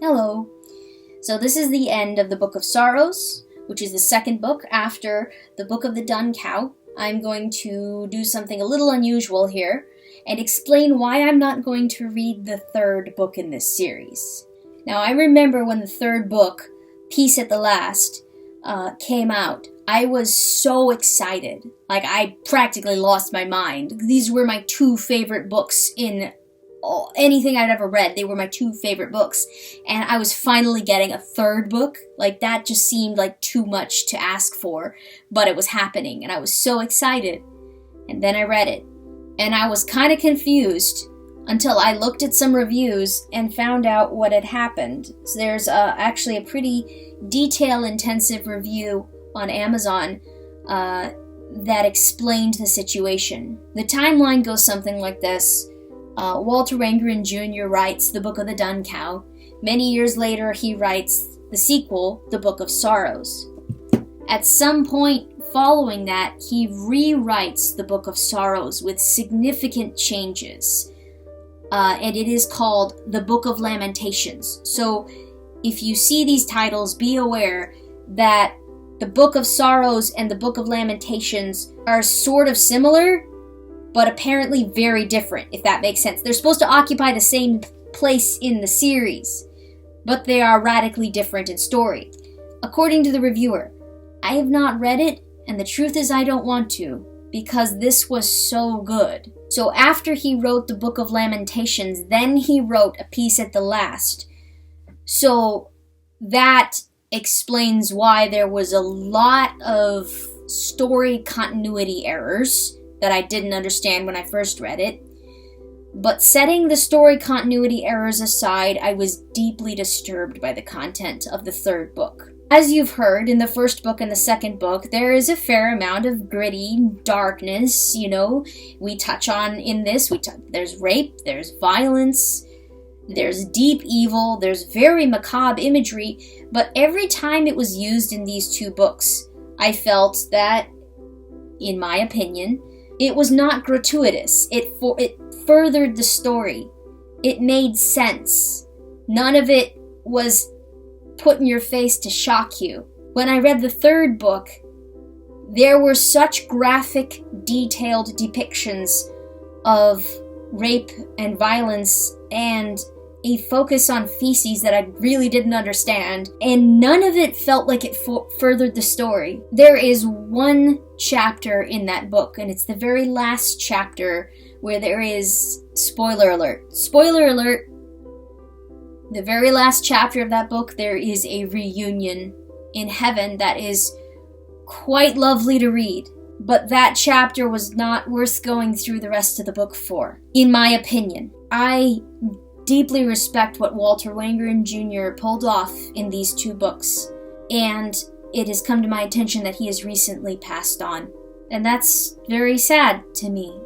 Hello. So this is the end of the Book of Sorrows, which is the second book after the Book of the Dun Cow. I'm going to do something a little unusual here and explain why I'm not going to read the third book in this series. Now, I remember when the third book, Peace at the Last, came out. I was so excited. Like, I practically lost my mind. These were my two favorite books in anything I'd ever read. They were my two favorite books. And I was finally getting a third book. Like, that just seemed like too much to ask for. But it was happening, and I was so excited. And then I read it. And I was kind of confused until I looked at some reviews and found out what had happened. So there's actually a pretty detail-intensive review on Amazon that explained the situation. The timeline goes something like this. Walter Wangerin Jr. writes The Book of the Dun Cow. Many years later, he writes the sequel, The Book of Sorrows. At some point following that, he rewrites The Book of Sorrows with significant changes. And it is called The Book of Lamentations. So if you see these titles, be aware that The Book of Sorrows and The Book of Lamentations are sort of similar, but apparently very different, if that makes sense. They're supposed to occupy the same place in the series, but they are radically different in story. According to the reviewer, I have not read it, and the truth is I don't want to, because this was so good. So after he wrote the Book of Lamentations, then he wrote A Peace at the Last. So that explains why there was a lot of story continuity errors that I didn't understand when I first read it. But setting the story continuity errors aside, I was deeply disturbed by the content of the third book. As you've heard, in the first book and the second book, there is a fair amount of gritty darkness, we touch on in this. There's rape, there's violence, there's deep evil, there's very macabre imagery, but every time it was used in these two books, I felt that, in my opinion, it was not gratuitous. It furthered the story. It made sense. None of it was put in your face to shock you. When I read the third book, there were such graphic, detailed depictions of rape and violence and a focus on feces that I really didn't understand, and none of it felt like it furthered the story. There is one chapter in that book, and it's the very last chapter where there is, spoiler alert, the very last chapter of that book, there is a reunion in heaven that is quite lovely to read. But that chapter was not worth going through the rest of the book for, in my opinion. I deeply respect what Walter Wangerin Jr. pulled off in these two books, and it has come to my attention that he has recently passed on. And that's very sad to me.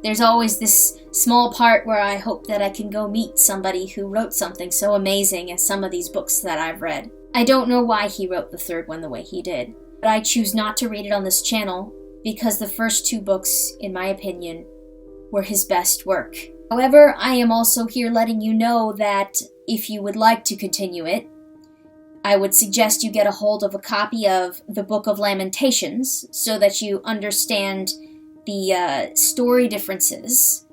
There's always this small part where I hope that I can go meet somebody who wrote something so amazing as some of these books that I've read. I don't know why he wrote the third one the way he did, but I choose not to read it on this channel because the first two books, in my opinion, were his best work. However, I am also here letting you know that if you would like to continue it, I would suggest you get a hold of a copy of The Book of Lamentations so that you understand the story differences,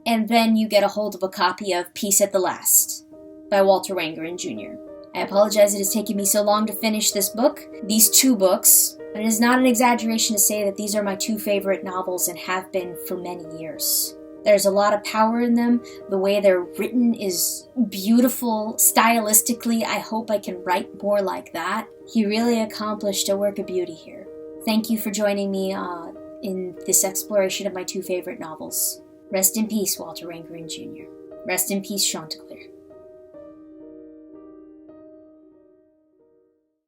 and then you get a hold of a copy of Peace at the Last by Walter Wangerin Jr. I apologize it has taken me so long to finish this book, these two books, but it is not an exaggeration to say that these are my two favorite novels and have been for many years. There's a lot of power in them. The way they're written is beautiful. Stylistically, I hope I can write more like that. He really accomplished a work of beauty here. Thank you for joining me in this exploration of my two favorite novels. Rest in peace, Walter Wangerin Jr. Rest in peace, Chanticleer.